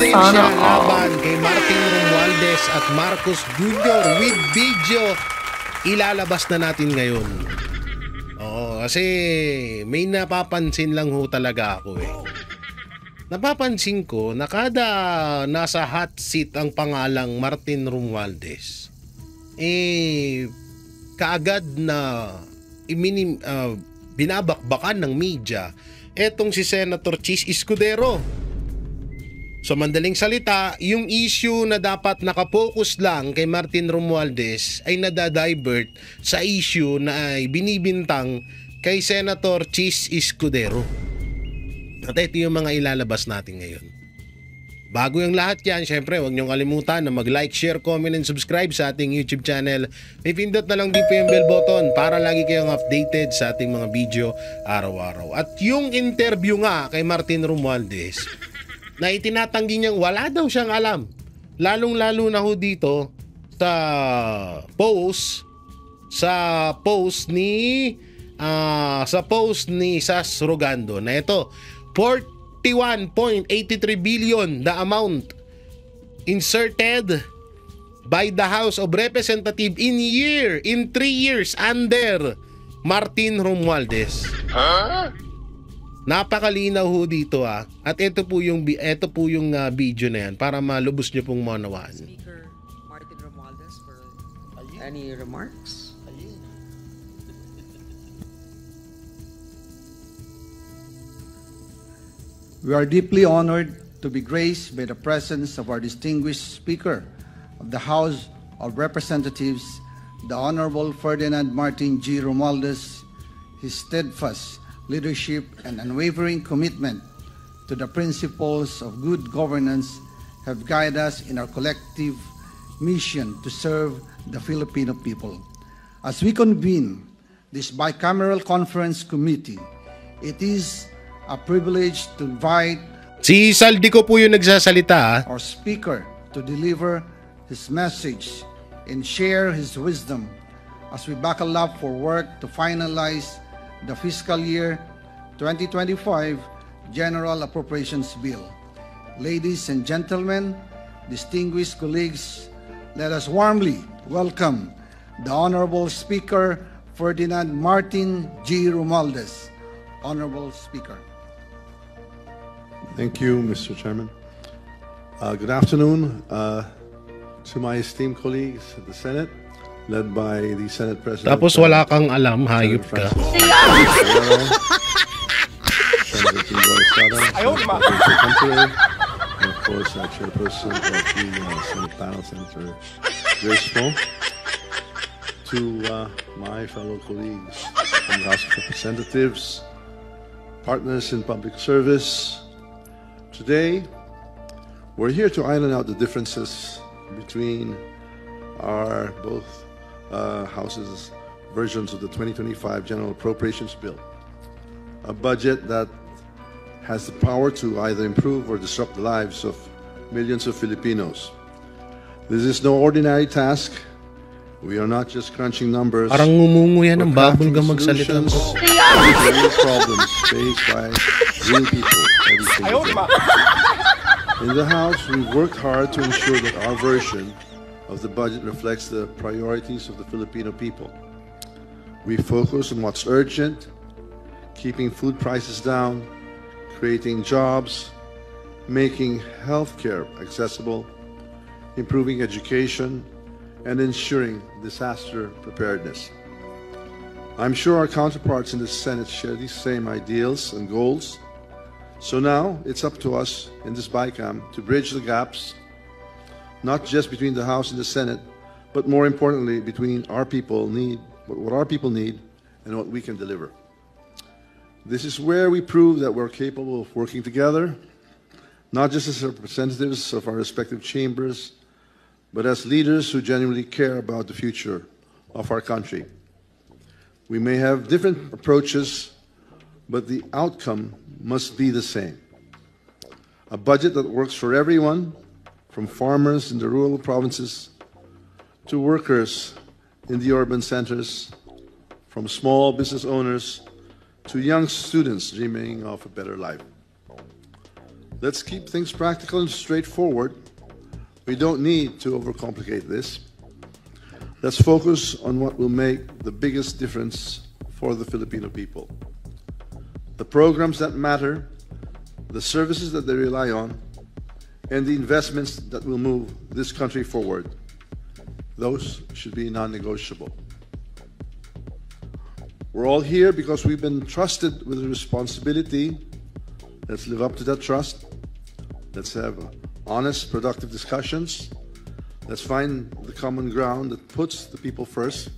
ebidensya laban kay Martin Romualdez at Marcos Jr. with video ilalabas na natin ngayon. Oo, kasi may napapansin lang ho talaga ako eh. Napapansin ko na kada nasa hot seat ang pangalang Martin Romualdez, kaagad na binabakbakan ng media etong si Senator Chis Escudero. Sa mandaling salita, yung issue na dapat nakapokus lang kay Martin Romualdez ay nadadivert sa issue na ay binibintang kay Senator Chis Escudero. At ito yung mga ilalabas natin ngayon. Bago yung lahat yan, syempre huwag niyong kalimutan na mag-like, share, comment, and subscribe sa ating YouTube channel. May pindot na lang din po yung bell button para lagi kayong updated sa ating mga video araw-araw. At yung interview nga kay Martin Romualdez, na itinatanggi niyang wala daw siyang alam. Lalong-lalo na ho dito sa post ni Sas Rogando na ito, 41.83 billion the amount inserted by the House of Representatives in 3 years under Martin Romualdez. Napakalinaw ho dito At ito po yung video na yan para malubos niyo pong maunawaan. Speaker Martin Romualdez for any remarks? We are deeply honored to be graced by the presence of our distinguished Speaker of the House of Representatives, the Honorable Ferdinand Martin G. Romualdez. His steadfast leadership and unwavering commitment to the principles of good governance have guided us in our collective mission to serve the Filipino people. As we convene this bicameral conference committee, it is a privilege to invite si Saldico po yung nagsasalita our Speaker to deliver his message and share his wisdom as we buckle up for work to finalize the fiscal year 2025 General Appropriations Bill. Ladies and gentlemen, distinguished colleagues, let us warmly welcome the Honorable Speaker Ferdinand Martin G. Romualdez. Honorable Speaker. Thank you, Mr. Chairman. Good afternoon to my esteemed colleagues at the Senate, led by the Senate President. Tapos wala kang alam, hayop ka. Senator Tito Estrada, and of course, Chairperson of the Senate panel, Senator Grace Poe. To my fellow colleagues from the House of Representatives, partners in public service, today, we're here to iron out the differences between our both houses' versions of the 2025 General Appropriations Bill, a budget that has the power to either improve or disrupt the lives of millions of Filipinos. This is no ordinary task. We are not just crunching numbers. Parang ngumungu yan ng babol ka magsalita mo. Real problems faced by real people every single day. In the House, we've worked hard to ensure that our version of the budget reflects the priorities of the Filipino people. We focus on what's urgent, keeping food prices down, creating jobs, making healthcare accessible, improving education, and ensuring disaster preparedness. I'm sure our counterparts in the Senate share these same ideals and goals. So now it's up to us in this BICAM to bridge the gaps, not just between the House and the Senate, but more importantly, between our people need, what our people need, and what we can deliver. This is where we prove that we're capable of working together, not just as representatives of our respective chambers, but as leaders who genuinely care about the future of our country. We may have different approaches, but the outcome must be the same. A budget that works for everyone, from farmers in the rural provinces to workers in the urban centers, from small business owners to young students dreaming of a better life. Let's keep things practical and straightforward. We don't need to overcomplicate this. Let's focus on what will make the biggest difference for the Filipino people. The programs that matter, the services that they rely on, and the investments that will move this country forward. Those should be non-negotiable. We're all here because we've been trusted with a responsibility. Let's live up to that trust. Let's have honest, productive discussions. Let's find the common ground that puts the people first.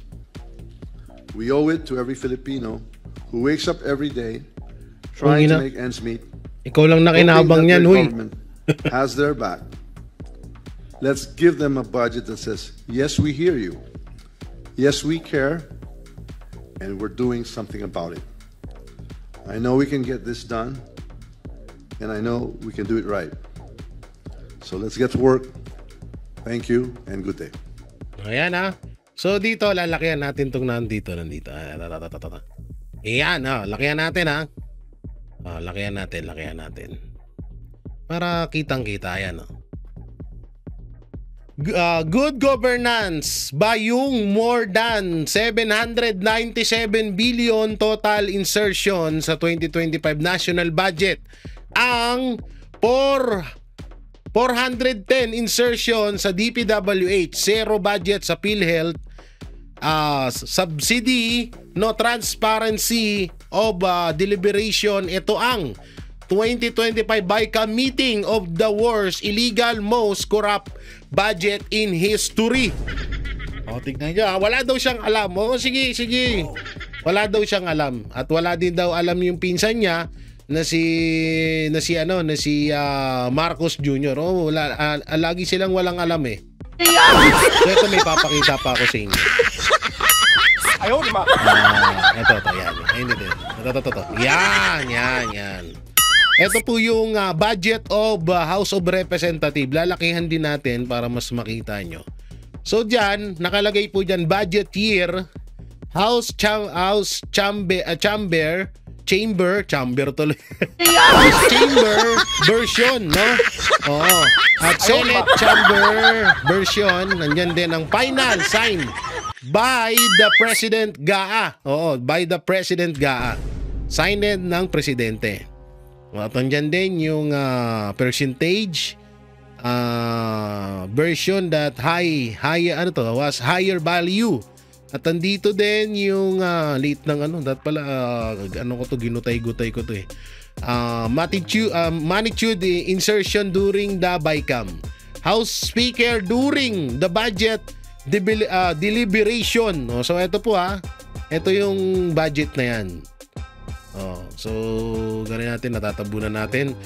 We owe it to every Filipino who wakes up every day trying to make ends meet. Ikaw lang nakinabang hoping that niyan, their huy. government has their back. Let's give them a budget that says, yes, we hear you. Yes, we care. And we're doing something about it. I know we can get this done. And I know we can do it right. So let's get to work. Thank you and good day. Ayan ha. So dito, lalakihan natin itong nandito. Ayan ha. Lakihan natin ha. Lakihan natin. Para kitang-kita. Ayan ha. Good governance by yung more than 797 billion total insertion sa 2025 national budget. Ang 410 insertion sa DPWH, zero budget sa PhilHealth, subsidy, no transparency of deliberation. Ito ang 2025 BICAM meeting of the worst, illegal, most corrupt budget in history. O, tignan nyo. Wala daw siyang alam. O, sige. Wala daw siyang alam. At wala din daw alam yung pinsan niya na si Marcos Jr. Oh, lagi silang walang alam eh. So, ito may papakita pa ako sa inyo. Ayaw di ma. Ito, yan. Ito. Yan. Ito po yung budget of House of Representatives. Lalakihan din natin para mas makita nyo. So dyan, nakalagay po dyan budget year, House Chamber version, no? Oo. At Senate Chamber version, nandyan din ang final sign by the President GAA. Oo, by the President GAA. Signed ng Presidente. At nandyan din yung percentage version that was higher value. At andito din yung late ng ginutay-gutay ko to eh. Magnitude insertion during the BICAM. House Speaker during the budget deliberation. So ito po ito yung budget na yan. So gano'n natin, natatabunan natin.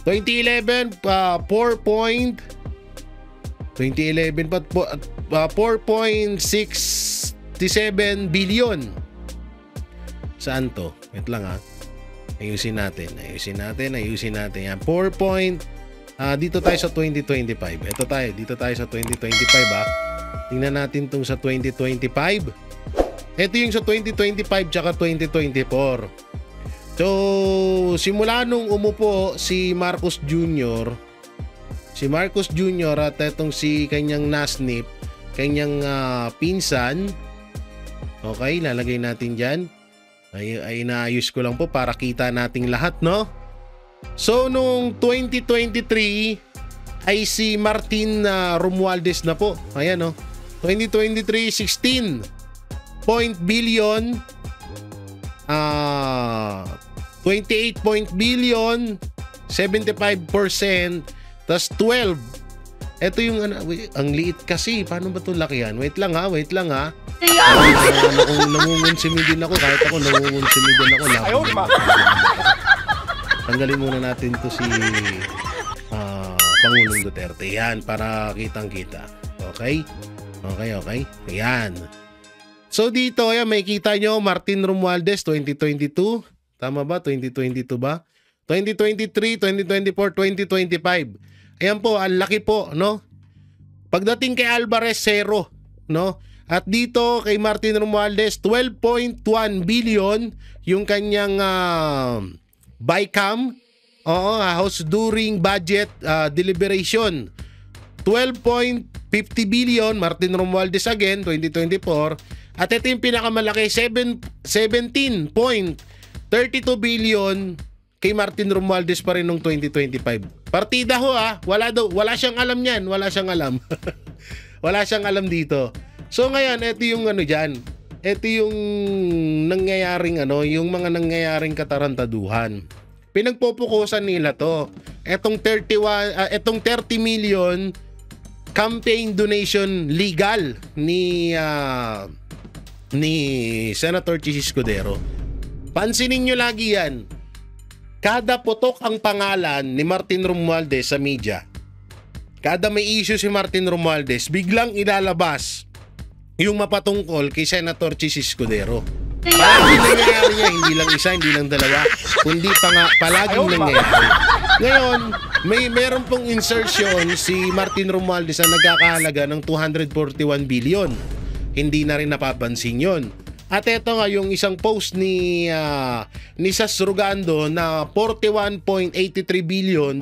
2011 4.67 billion. Saan to? Wait lang Ayusin natin. Yan. Dito tayo sa 2025. Dito tayo sa 2025 Tingnan natin tong sa 2025. Ito yung sa 2025 tsaka 2024. So, simula nung umupo si Marcos Jr. At etong si kanyang nasnip, kanyang pinsan. Okay, lalagay natin dyan. Ay inaayos ko lang po para kita nating lahat, no? So, nung 2023 ay si Martin Romualdez na po. Ayan, no? 2023, 16 billion 28 billion 75% tas 12. Ito yung ang liit kasi. Paano ba ito lakihan? Wait lang ha. Nangungunsimi din ako. Kahit ako nangungunsimi din ako. Ayaw di ma. Tanggalin muna natin to si Pangulong Duterte. Yan, para kitang-kita. Okay? Yan. So dito, may kita nyo, Martin Romualdez, 2022. Tama ba? 2022 ba? 2023, 2024, 2025. Ayan po, ang laki po, no? Pagdating kay Alvarez, 0, no? At dito, kay Martin Romualdez, 12.1 billion yung kanyang BICAM. Oo, House during budget deliberation. 12.50 billion, Martin Romualdez again, 2024. At ito yung pinakamalaki, 17.32 billion kay Martin Romualdez pa rin noong 2025. Partida ho wala siyang alam niyan, wala siyang alam. Wala siyang alam dito. So ngayon, ito yung diyan. Ito yung nangyayaring yung mga nangyayaring katarantaduhan. Pinagpopokusan nila to. Etong 30 million campaign donation legal ni Senator Chis Escudero. Pansinin nyo lagi yan. Kada putok ang pangalan ni Martin Romualdez sa media, kada may issue si Martin Romualdez, biglang ilalabas yung mapatungkol kay Senator Chis Escudero. Palaging nangyayari niya, hindi lang isa, hindi lang dalawa, kundi palaging nangyayari. Ngayon, meron pong insertion si Martin Romualdez na nagkakahalaga ng 241 billion. Hindi na rin napapansin yon. At ito nga yung isang post ni Sas Rugando na 41.83 billion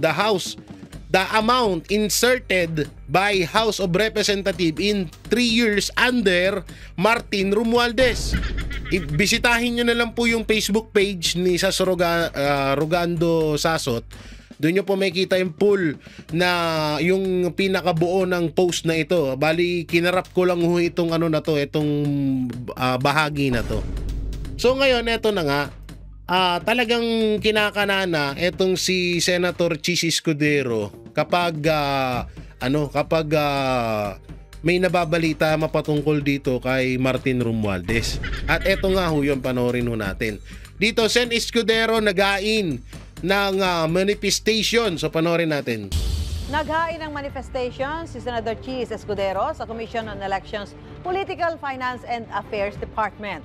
the amount inserted by House of Representatives in 3 years under Martin Romualdez. Bisitahin nyo na lang po yung Facebook page ni Sas Rugando Sasot. Doon nyo po makikita yung full na yung pinakabuo ng post na ito. Bali, kinarap ko lang itong itong bahagi na to. So ngayon, eto na nga. Talagang kinakanana etong si Senator Chis Escudero kapag may nababalita mapatungkol dito kay Martin Romualdez. At eto nga yung panoorin natin. Dito, Sen Escudero nagain ng manifestation. So panoorin natin. Naghain ng manifestation si Senator Chis Escudero sa Commission on Elections, Political Finance and Affairs Department.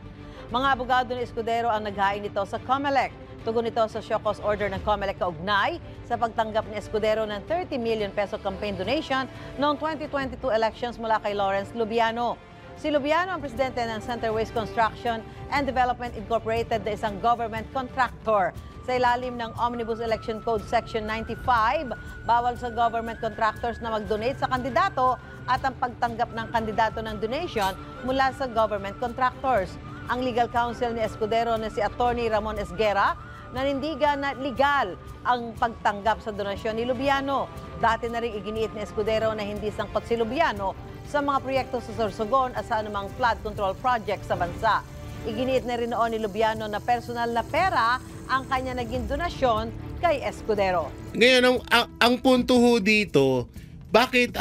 Mga abogado ni Escudero ang naghain nito sa COMELEC. Tugon ito sa show cause order ng COMELEC kaugnay sa pagtanggap ni Escudero ng 30 million peso campaign donation noong 2022 elections mula kay Lawrence Lubiano. Si Lubiano ang presidente ng Center Waste Construction and Development Incorporated na isang government contractor. Sa ilalim ng Omnibus Election Code Section 95, bawal sa government contractors na mag-donate sa kandidato at ang pagtanggap ng kandidato ng donation mula sa government contractors. Ang legal counsel ni Escudero na si Attorney Ramon Esguera nanindigan na legal ang pagtanggap sa donasyon ni Lubiano. Dati na rin iginiit ni Escudero na hindi sangkot si Lubiano sa mga proyekto sa Sorsogon at sa anumang flood control project sa bansa. Iginiit na rin noon ni Lubiano na personal na pera ang kanya naging donasyon kay Escudero. Ngayon, ang punto ho dito, bakit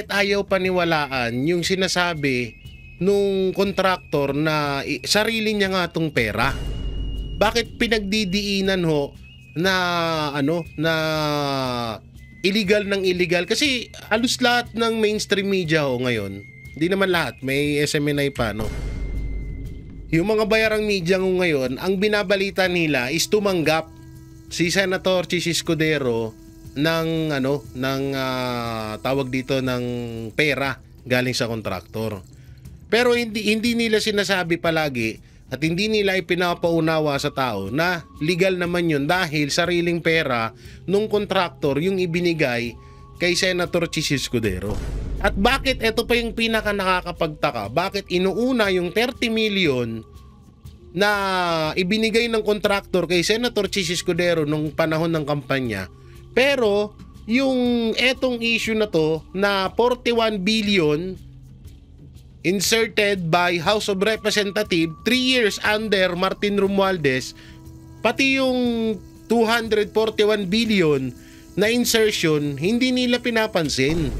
ayaw paniwalaan yung sinasabi nung kontraktor na sarili niya nga tong pera? Bakit pinagdidiinan ho na na illegal ng illegal? Kasi halos lahat ng mainstream media ho ngayon, hindi naman lahat, may SMNI pa, yung mga bayarang media ngayon, ang binabalita nila is tumanggap si Senator Chis Escudero ng tawag dito ng pera galing sa kontraktor. Pero hindi nila sinasabi palagi at hindi nila ipinapaunawa sa tao na legal naman yun dahil sariling pera nung kontraktor yung ibinigay kay Senator Chis Escudero. At bakit ito pa yung pinaka nakakapagtaka? Bakit inuuna yung 30 million na ibinigay ng kontraktor kay Senator Chis Escudero nung panahon ng kampanya, pero yung etong issue na to na 41 billion inserted by House of Representatives 3 years under Martin Romualdez, pati yung 241 billion na insertion hindi nila pinapansin.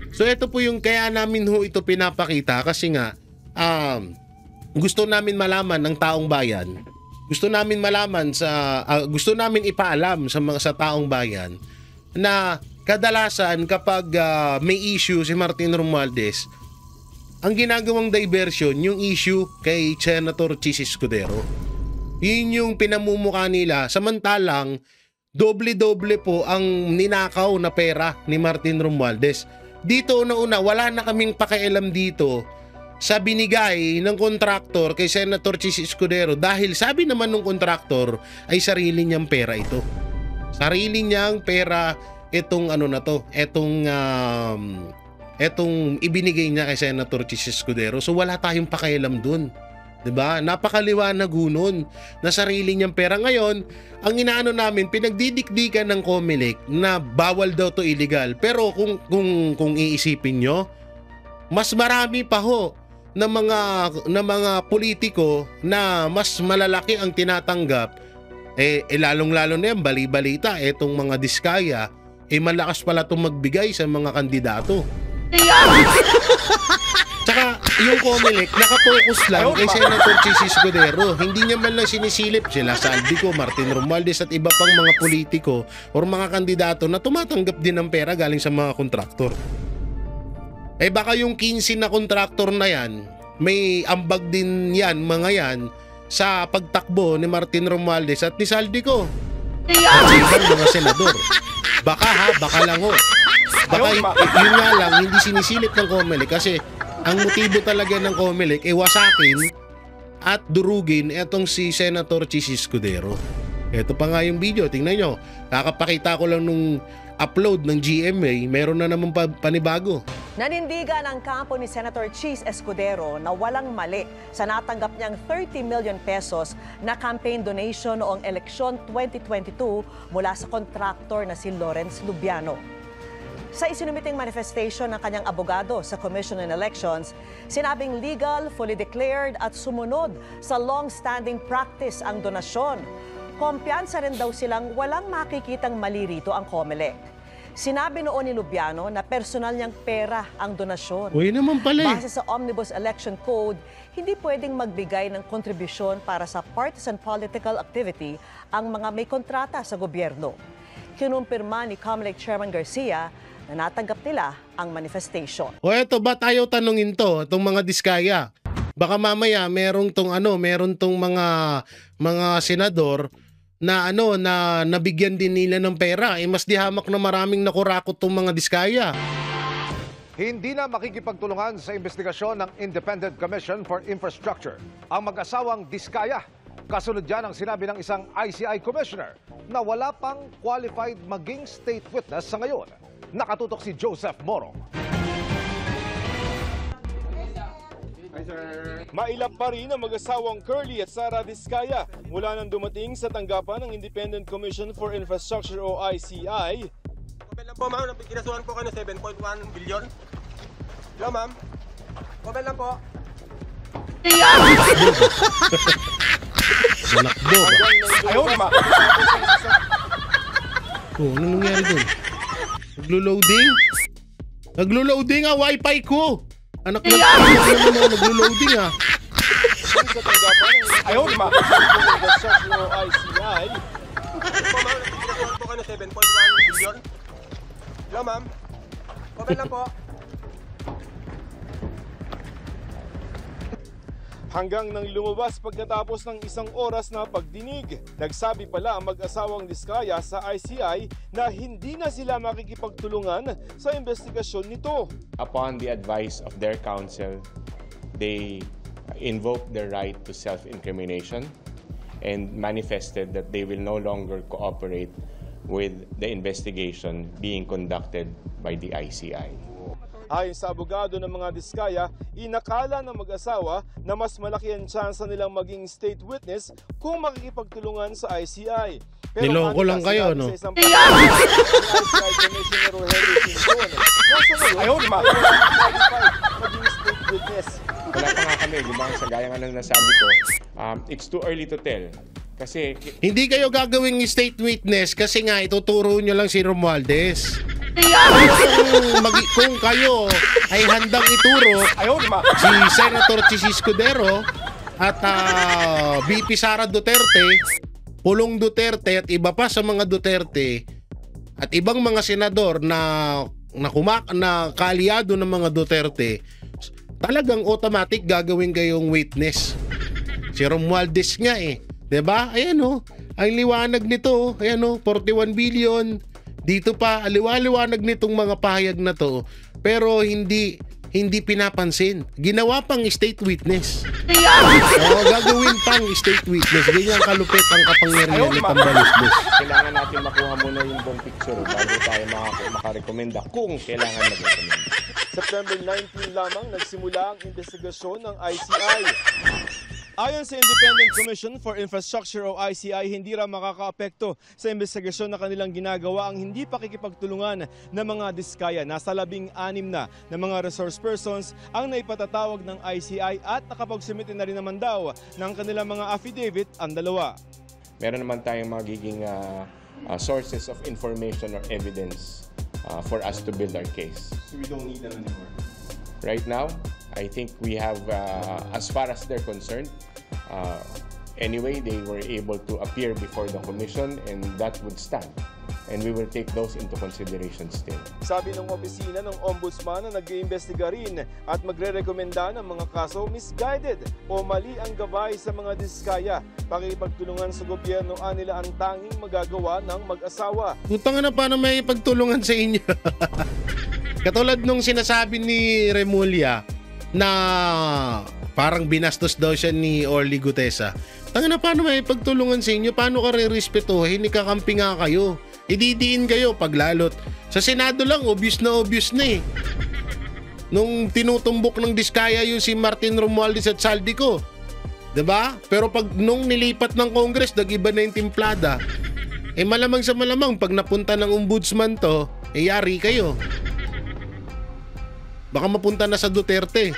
So ito po yung kaya namin ito pinapakita kasi nga gusto namin malaman ng taong bayan. Gusto namin malaman gusto namin ipaalam sa taong bayan na kadalasan kapag may issue si Martin Romualdez, ang ginagawang diversion yung issue kay Senator Chis Escudero. Yun yung pinamumukha nila, samantalang doble-doble po ang ninakaw na pera ni Martin Romualdez. Dito una-una, wala na kaming pakialam dito sa binigay ng kontraktor kay Senator Chis Escudero dahil sabi naman ng kontraktor ay sarili niyang pera ito. Sarili niyang pera itong ano na to, etong ibinigay niya kay Senator Chis Escudero. So wala tayong pakialam dun. 'Di ba? Napakaliwanag nun na sarili niyang pera. Ngayon, ang inaano namin, pinagdidikdikan ng COMELEC na bawal daw to, illegal. Pero kung iisipin nyo, mas marami pa ho na mga politiko na mas malalaki ang tinatanggap. Lalong-lalo na yan, bali-balita, etong mga diskaya, malakas pala itong magbigay sa mga kandidato. Tsaka yung COMELEC nakapokus lang kay Senator Chis Escudero. Hindi niya man lang sinisilip sila Saldico, Martin Romualdez at iba pang mga politiko o mga kandidato na tumatanggap din ng pera galing sa mga kontraktor. Baka yung 15 na kontraktor na yan, may ambag din yan, mga yan, sa pagtakbo ni Martin Romualdez at ni Saldico. At sa ibang mga senador. Baka lang ho. Baka yun nga lang, hindi sinisilip ng COMELEC kasi ang motibo talaga ng COMELEC wasakin at durugin etong si Senator Chis Escudero. Ito pa nga yung video, tingnan nyo. Kakapakita ko lang nung upload ng GMA, meron na naman panibago. Nanindigan ang kampo ni Senator Chis Escudero na walang mali sa natanggap niyang 30 million pesos na campaign donation noong eleksyon 2022 mula sa kontraktor na si Lawrence Lubiano. Sa isinumiting manifestation ng kanyang abogado sa Commission on Elections, sinabing legal, fully declared at sumunod sa long-standing practice ang donasyon. Kumpiyansa rin daw silang walang makikitang mali rito ang COMELEC. Sinabi noon ni Lubiano na personal niyang pera ang donasyon. Uy naman pala eh. Base sa Omnibus Election Code, hindi pwedeng magbigay ng kontribusyon para sa partisan political activity ang mga may kontrata sa gobyerno. Kinumpirma ni COMELEC Chairman Garcia na natanggap nila ang manifestation. O eto, ba't ayaw tanungin to, itong mga diskaya? Baka mamaya meron tong mga senador na na nabigyan din nila ng pera, mas di hamak na maraming nakurakot tong mga diskaya. Hindi na makikipagtulungan sa investigasyon ng Independent Commission for Infrastructure ang mag-asawang diskaya. Kasunod dyan ang sinabi ng isang ICI commissioner na wala pang qualified maging state witness sa ngayon. Nakatutok si Joseph Morong. Mailap pa rin ang mag-asawang Curly at Sara Diskaya mula nang dumating sa tanggapan ng Independent Commission for Infrastructure o ICI. Comment lang po ma'am, kinasuhan po kayo ng 7.1 billion. Hello ma'am. Comment lang po. Malakbo ba? Ayaw naman. Ano nangyari dun? Naglo-loading ang wifi ko! Anak na naglo-loading ah. Sa tanggapan ng Ayaw naman. Infrastructure o ICI. Po ma'am, kinasuhan po kayo ng 7.1 billion. Hello ma'am. Comment lang po. Hanggang nang lumabas pagkatapos ng isang oras na pagdinig. Nagsabi pala ang mag-asawang Diskaya sa ICI na hindi na sila makikipagtulungan sa investigasyon nito. Upon the advice of their counsel, they invoked their right to self-incrimination and manifested that they will no longer cooperate with the investigation being conducted by the ICI. Ayon sa abogado ng mga Diskaya, inakala ng mag-asawa na mas malaki ang tsansa nilang maging state witness kung makikipagtulungan sa ICI. Niloko lang kayo, no? Sa isang ICI Commissioner Rogelio Singson, nasa ngayon, Ayaw naman. maging state witness. Wala pa nga kami, di ba? Sa gaya nga ng nasabi ko, it's too early to tell. Kasi Hindi kayo gagawing state witness kasi nga ituturo nyo lang si Romualdez. Kung kayo ay handang ituro Ayaw naman. si Senator Chis Escudero at VP Sara Duterte, Pulong Duterte at iba pa sa mga Duterte at ibang mga senador na kaalyado ng mga Duterte, talagang automatic gagawin kayong witness. Si Romualdez nga eh. 'Di ba? Ayan oh, ang liwanag nito, ayan oh, 41 billion. Dito pa, liwanag nitong mga pahayag na to, pero hindi hindi pinapansin. Ginawa pang state witness. Oo, gagawin pang state witness. Ganyan kalupit ang kapangyarihan ni Tambaluslos. Kailangan natin makuha muna yung buong picture bago tayo makarekomenda kung kailangan mag-recommend. September 19 lamang nagsimula ang investigasyon ng ICI. Ayon sa Independent Commission for Infrastructure o ICI, hindi raw makakaapekto sa investigasyon na kanilang ginagawa ang hindi pakikipagtulungan ng mga diskaya. Nasa 16 na mga resource persons ang naipatatawag ng ICI at nakapagsumite na rin naman daw ng kanilang mga affidavit ang dalawa. Meron naman tayong magiging sources of information or evidence for us to build our case. So we don't need them anymore? Right now, I think we have, as far as they're concerned, anyway, they were able to appear before the commission and that would stand. And we will take those into consideration still. Sabi ng opisina ng ombudsman na nag-iimbestiga rin at magre-rekomenda ng mga kaso misguided o mali ang gabay sa mga diskaya. Pakipagtulungan sa gobyerno nila ang tanging magagawa ng mag-asawa. Putang na, paano may pagtulungan sa inyo? Katulad nung sinasabi ni Remulla na parang binastos daw siya ni Orly Gutesa. Tanga na, paano may pagtulungan sa inyo? Paano ka re-respetuhin? Ikakampi nga kayo. Ididiin kayo paglalot. Sa Senado lang, obvious na eh. Nung tinutumbok ng diskaya yung si Martin Romualdez at Saldico. Diba? Pero pag nung nilipat ng Congress, nag-iba na yung timplada. Eh malamang sa malamang, pag napunta ng ombudsman to, eh yari kayo. Baka mapunta na sa Duterte.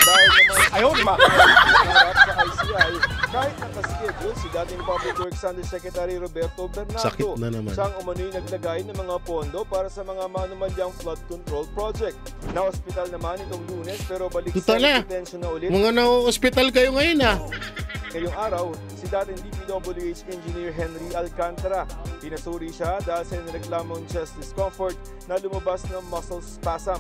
Dahil naman ayaw harap sa ICI, kahit nakaschedule si dating Public Works Undersecretary Roberto Bernardo. Sakit na naman. Siyang umano'y naglagay ng mga pondo para sa mga manumalyang flood control project. Na-hospital naman itong Lunes pero balik sa detention na ulit. Mga na-hospital kayo ngayon Ngayong araw, si dating DPWH Engineer Henry Alcantara. Pinasuri siya dahil sa nireklamong chest discomfort na lumabas ng muscle spasm.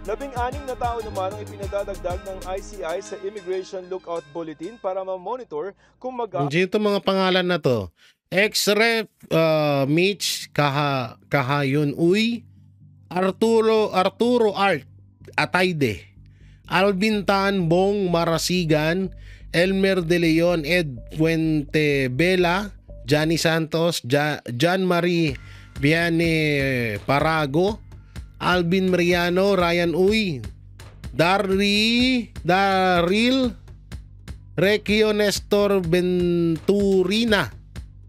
16 na tao naman ang ipinadadagdag ng ICI sa Immigration Lookout Bulletin para ma-monitor kung Ito mga pangalan na to. Ex-Rep Mitch Kahayon Uy, Arturo Art Atayde, Alvin Tan Bong Marasigan, Elmer De Leon, Ed Puente Bela, Johnny Santos, John Marie Viane Parago, Alvin Mariano, Ryan Uy, Darryl Requio Nestor Venturina,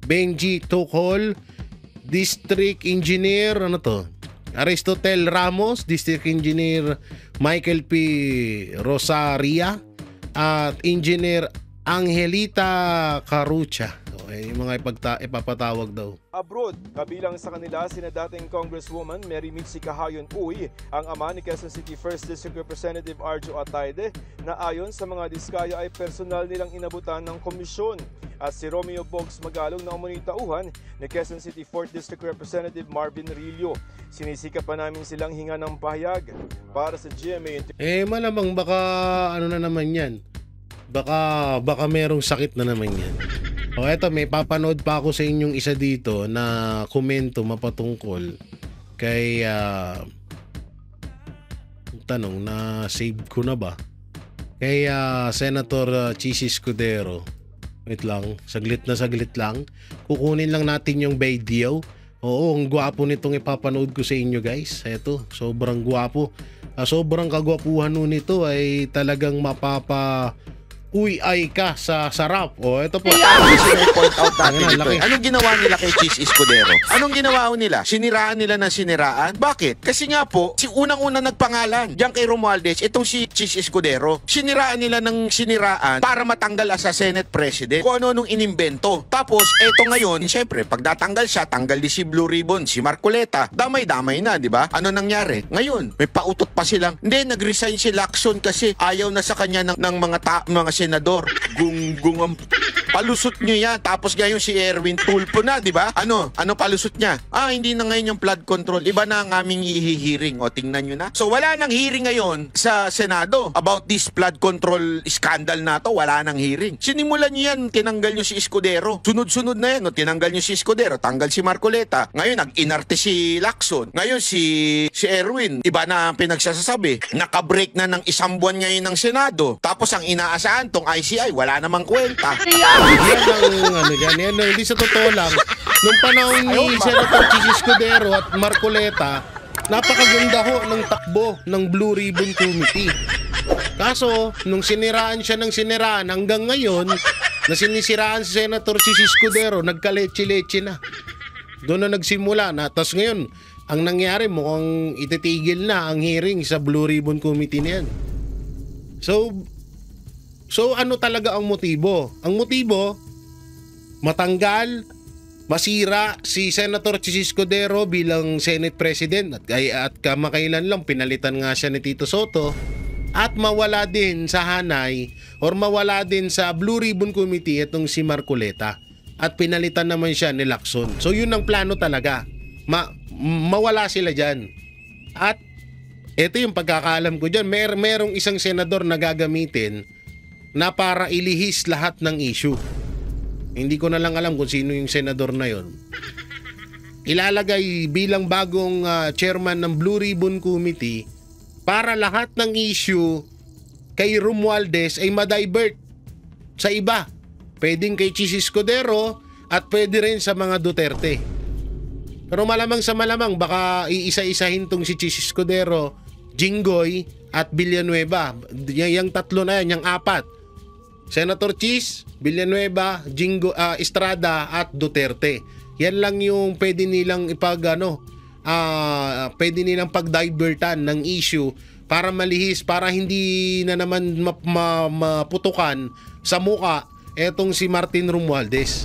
Benji Tokol, District Engineer, Aristotel Ramos, District Engineer Michael P. Rosaria, at Engineer Angelita Carucha. Yung mga ipapatawag daw. Abroad, kabilang sa kanila sina dating Congresswoman Mary Mitzi Kahayon Uy, ang ama ni Quezon City 1st District Representative Arjo Atayde, na ayon sa mga diskaya ay personal nilang inabutan ng komisyon. At si Romeo Bogs Magalong na umano'y tauhan ni Quezon City 4th District Representative Marvin Rillo. Sinisikap pa namin silang hinga ng pahayag para sa GMA. Malamang baka ano na naman yan. Baka merong sakit na naman yan. O eto, may papanood pa ako sa inyong isa dito na komento mapatungkol kay tanong na save ko na ba? Kay Senator Chis Escudero. Wait lang, saglit lang. Kukunin lang natin yung video. Oo, ang gwapo nitong ipapanood ko sa inyo guys. Eto, sobrang gwapo. Sobrang kagwapuhan nun nito ay talagang uy ay ka sa sarap. O ito po. Point out natin dito. Anong ginawa nila kay Chis Escudero? Anong ginawa nila? Siniraan nila ng siniraan? Bakit? Kasi nga po, si unang-una nagpangalan diyan kay Romualdez, itong si Chis Escudero. Siniraan nila ng siniraan para matanggal sa Senate President. Kung ano nung inimbento. Tapos, eto ngayon, siyempre, pag natanggal siya, tanggal di si Blue Ribbon, si Marcoleta, damay-damay na, di ba? Ano nangyari? Ngayon, may pautot pa silang, hindi, nag-resign si Lacson kasi ayaw na sa kanya ng mga senador. Gunggong ang palusot nyo yan. Tapos ngayon si Erwin Tulfo na, di ba? Ano palusot niya? Hindi na ngayon yung flood control. Iba na ang aming hihiring. O, tingnan nyo na. So, wala nang hearing ngayon sa Senado about this flood control scandal na to. Wala nang hearing. Sinimulan nyo yan, tinanggal nyo si Escudero. Sunod-sunod na yan, tinanggal nyo si Escudero, tanggal si Marcoleta. Ngayon, nag-inarte si Lacson. Ngayon, si Erwin, iba na ang pinagsasabi. Nakabreak na ng isang buwan ngayon ng Senado. Tapos, ang inaasahan tong ICI, wala namang kwenta. Yan, hindi sa totoo lang. Nung panahon ni Senator Chis Escudero at Marcoleta, napakaganda ho ng takbo ng Blue Ribbon Committee. Kaso, nung siniraan siya ng siniraan, hanggang ngayon, na sinisiraan si Senator Chis Escudero, nagkaleche-leche na. Doon na nagsimula na. Tapos ngayon, ang nangyari, mukhang ititigil na ang hearing sa Blue Ribbon Committee niyan. So ano talaga ang motibo? Ang motibo, matanggal, masira si Senator Chis Escudero bilang Senate President at kamakailan lang pinalitan nga siya ni Tito Soto at mawala din sa hanay or mawala din sa Blue Ribbon Committee itong si Marcoleta at pinalitan naman siya ni Lacson. So yun ang plano talaga. Mawala sila dyan. At ito yung pagkakaalam ko dyan, merong isang senador na gagamitin na para ilihis lahat ng issue. Hindi ko na lang alam kung sino yung senador na yon. Ilalagay bilang bagong chairman ng Blue Ribbon Committee para lahat ng issue kay Romualdez ay ma-divert sa iba. Pwedeng kay Chis Escudero at pwede rin sa mga Duterte. Pero malamang sa malamang baka iisa-isahin tong si Chis Escudero, Jinggoy at Villanueva. Yung tatlo na yan, yung apat. Senator Chis, Villanueva, Estrada at Duterte. Yan lang yung pwede nilang pwede nilang pag-divertan ng issue para malihis, para hindi na naman maputukan sa muka etong si Martin Romualdez.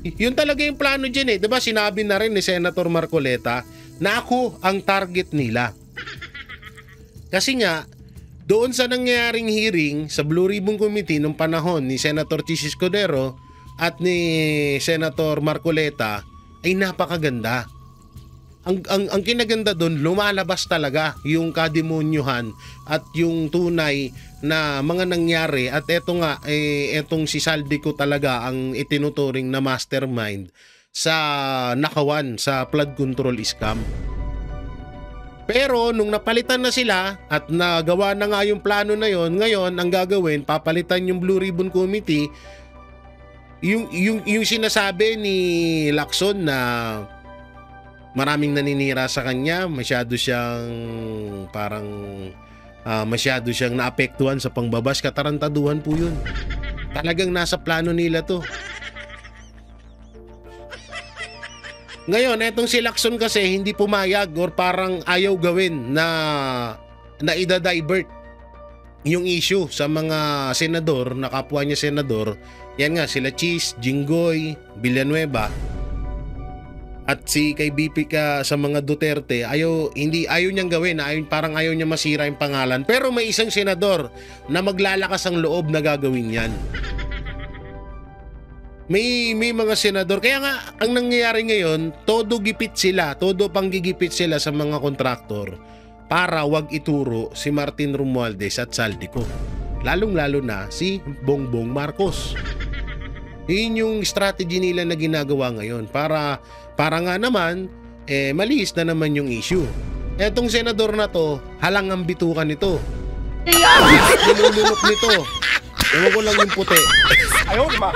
Yun talaga yung plano dyan eh. Diba sinabi na rin ni Senator Marcoleta na ako ang target nila. Kasi nga, doon sa nangyayaring hearing sa Blue Ribbon Committee nung panahon ni Senator Chis Escudero at ni Senator Marcoleta ay napakaganda. Ang kinaganda doon, lumalabas talaga yung kademonyuhan at yung tunay na mga nangyari. At eto nga, etong si Saldico talaga ang itinuturing na mastermind sa nakawan sa flood control scam. Pero nung napalitan na sila at nagawa na nga yung plano na yon, ngayon ang gagawin, papalitan yung Blue Ribbon Committee. Yung sinasabi ni Lacson na maraming naninira sa kanya, masyado siyang masyado siyang naapektuhan sa pangbabas, katarantaduhan po yun. Talagang nasa plano nila to. Ngayon, etong si Lacson kasi hindi pumayag or parang ayaw gawin na ida-divert yung issue sa mga senador, na kapwa niya senador. Yan nga, sila Chis, Jinggoy, Villanueva at si kay BP ka sa mga Duterte. Ayaw niyang gawin, parang ayaw niya masira yung pangalan. Pero may isang senador na maglalakas ang loob na gagawin yan. May mga senador. Kaya nga, ang nangyayari ngayon, todo panggigipit sila sa mga kontraktor para wag ituro si Martin Romualdez at Saldico. Lalong-lalo na si Bongbong Marcos. Yun yung strategy nila na ginagawa ngayon para nga naman, malihis na naman yung issue. Etong senador na to, halang ang bitukan nito. Nilulunok nito. Ewan ko lang yung puti. Ayaw, di ba?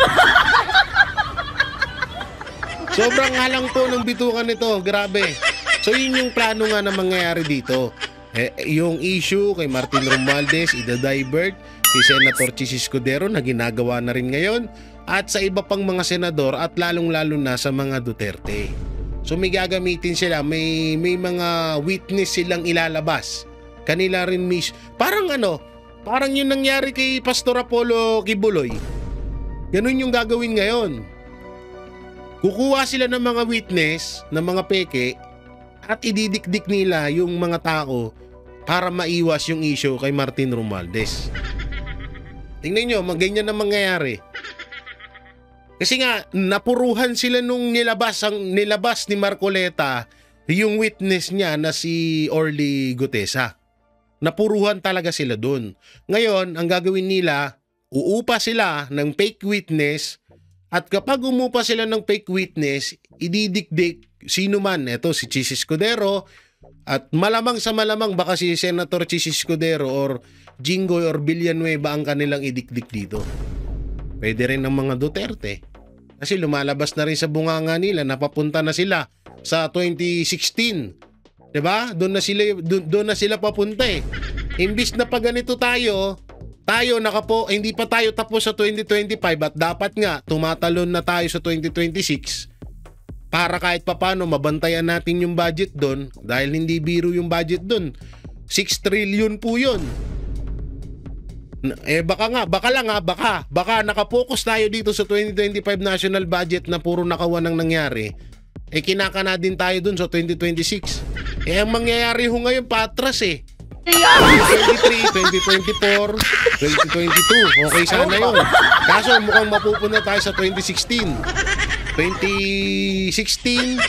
Sobrang halang po ng bitukan nito, grabe. So yun yung plano nga na mangyayari dito. Yung issue kay Martin Romualdez, ida-divert kay Senator Chis Escudero na ginagawa na rin ngayon at sa iba pang mga senador at lalong-lalo na sa mga Duterte. So may gagamitin sila, may mga witness silang ilalabas. Kanila rin parang yung nangyari kay Pastor Apollo Kibuloy. Ganun yung gagawin ngayon. Kukuha sila ng mga witness, ng mga peke, at ididikdik nila yung mga tao para maiwas yung issue kay Martin Romualdez. Tingnan nyo, ganyan na mangyayari. Kasi nga, napuruhan sila nung nilabas ni Marcoleta yung witness niya na si Orly Gutesa. Napuruhan talaga sila dun. Ngayon, ang gagawin nila, uupa sila ng fake witness at kapag umupa sila ng fake witness, ididikdik sino man. Ito, si Chis Escudero at malamang sa malamang baka si Senator Chis Escudero or Jinggoy or Villanueva ang kanilang idikdik dito. Pwede rin ng mga Duterte. Kasi lumalabas na rin sa bunganga nila, napapunta na sila sa 2016. 'Di ba? Doon na sila papunta eh. Imbis na pag ganito tayo hindi pa tayo tapos sa 2025 at dapat nga tumatalon na tayo sa 2026 para kahit papano mabantayan natin yung budget doon dahil hindi biro yung budget doon. 6 trillion po 'yun. Baka nakapokus tayo dito sa 2025 national budget na puro nakawan ang nangyari. Kinakana din tayo dun sa 2026. Ang mangyayari ho ngayon patras 2023, 2024, 2022. Okay sana yun. Kaso mukhang mapupunta tayo sa 2016, 2016,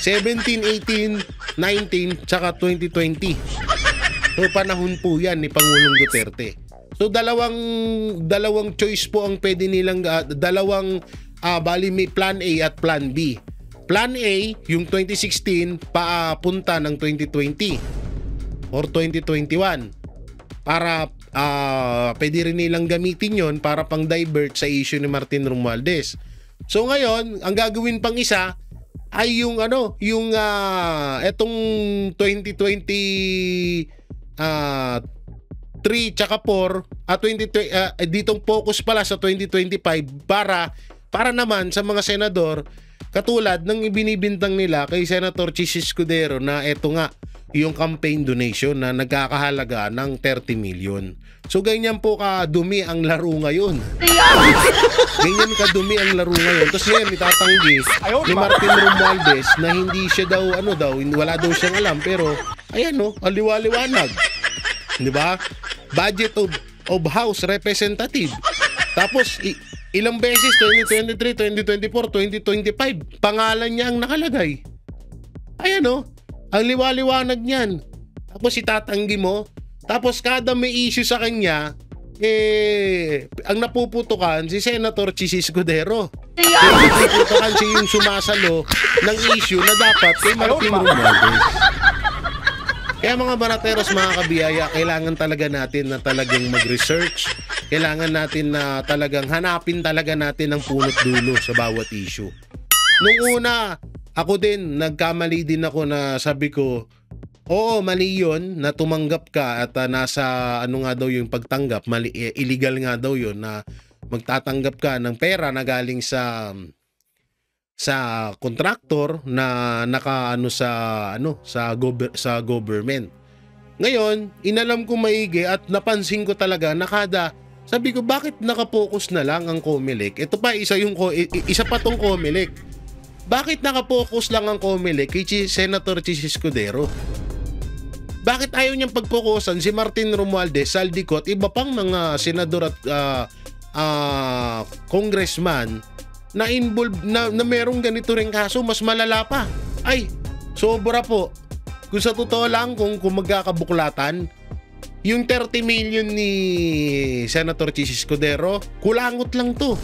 17, 18, 19, tsaka 2020. So panahon po yan ni Pangulong Duterte. So dalawang choice po ang pwede nilang dalawang bali may plan A at plan B. Plan A, yung 2016 papunta ng 2020 or 2021 para pwede rin nilang gamitin yon para pang divert sa issue ni Martin Romualdez. So ngayon, ang gagawin pang isa ay yung etong 2020 3 tsaka 4 ditong focus pala sa 2025 para naman sa mga senador katulad ng ibinibintang nila kay Senator Chis Escudero na eto nga yung campaign donation na nagkakahalaga ng 30 million. So ganyan po kadumi ang laro ngayon. Ganyan kadumi ang laro ngayon. Tapos ngayon itatanggi ni Martin Romualdez na hindi siya wala daw siyang alam pero ayan aliwaliwanag. 'Di ba? Budget of House Representative. Tapos ilang beses 2023, 2024, 2025 pangalan niya ang nakalagay. Ayan ang liwaliwanag niyan. Tapos itatanggi mo. Tapos kada may issue sa kanya ang napuputukan si Senator Chis Escudero. Napuputukan siya yung sumasalo ng issue na dapat kay Martin Romualdez. Kaya mga banateros, mga kabiyaya, kailangan talaga natin na talagang mag-research. Kailangan natin na talagang hanapin talaga natin ang punot dulo sa bawat issue. Nung una, ako din, nagkamali din ako na sabi ko, oo, mali yun na tumanggap ka at nasa yung pagtanggap, illegal nga daw yun na magtatanggap ka ng pera na galing sa contractor na sa government. Ngayon, inalam ko maigi at napansin ko talaga sabi ko bakit nakapokus na lang ang COMELEC? Ito pa isa pa tong COMELEC. Bakit nakapokus lang ang COMELEC kay Senator Chis Escudero? Bakit ayaw niyang pagpokusan si Martin Romualdez, Saldicot, iba pang mga senador at congressman na involved na merong ganito ring kaso, mas malala pa. Ay, sobra po. Kung sa totoo lang, kung magkakabuklatan, yung 30 million ni Senator Chis Escudero, kulangot lang to.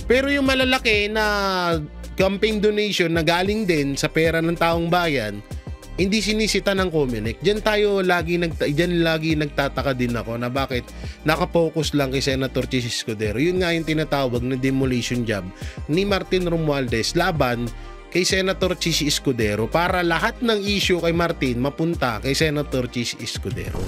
Pero yung malalaki na campaign donation na galing din sa pera ng taong bayan, hindi sinisita ng COMELEC. Diyan lagi nagtataka din ako na bakit nakapokus lang kay Senator Chis Escudero. Yun nga yung tinatawag na demolition job ni Martin Romualdez laban kay Senator Chis Escudero para lahat ng issue kay Martin mapunta kay Senator Chis Escudero.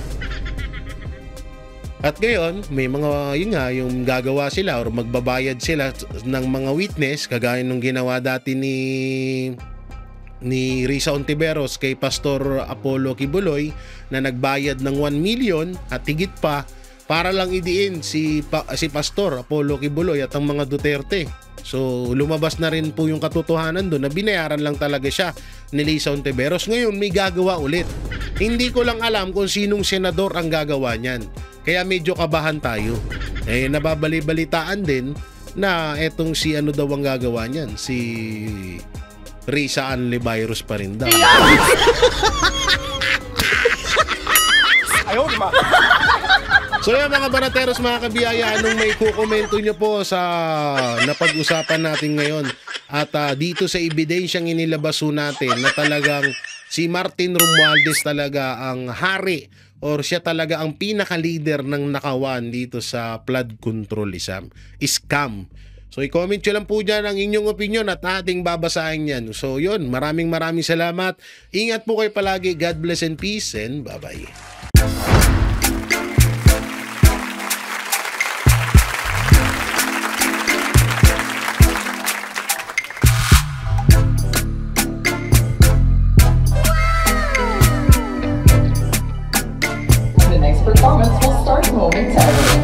At ngayon, may mga yung gagawa sila or magbabayad sila ng mga witness kagaya nung ginawa dati ni Risa Ontiveros kay Pastor Apollo Kibuloy na nagbayad ng 1 million at higit pa para lang idiin si Pastor Apollo Kibuloy at ang mga Duterte. So lumabas na rin po yung katotohanan doon na binayaran lang talaga siya ni Risa Ontiveros. Ngayon may gagawa ulit. Hindi ko lang alam kung sinong senador ang gagawa niyan. Kaya medyo kabahan tayo. Nababali-balitaan din na etong si ano daw ang gagawa niyan, si Risa Anlivirus pa rin daw. Ayaw, di ba? So yan mga banateros, mga kabiyaya, anong may kukomento nyo po sa napag-usapan natin ngayon? At dito sa ebidensyang inilabas natin na talagang si Martin Romualdez talaga ang hari or siya talaga ang pinaka-leader ng nakawan dito sa flood control scam. So i-comment nyo lang po dyan ang inyong opinion at ating babasahin yan. So yun, maraming salamat. Ingat po kayo palagi. God bless and peace and bye-bye. The next performance will start momentarily.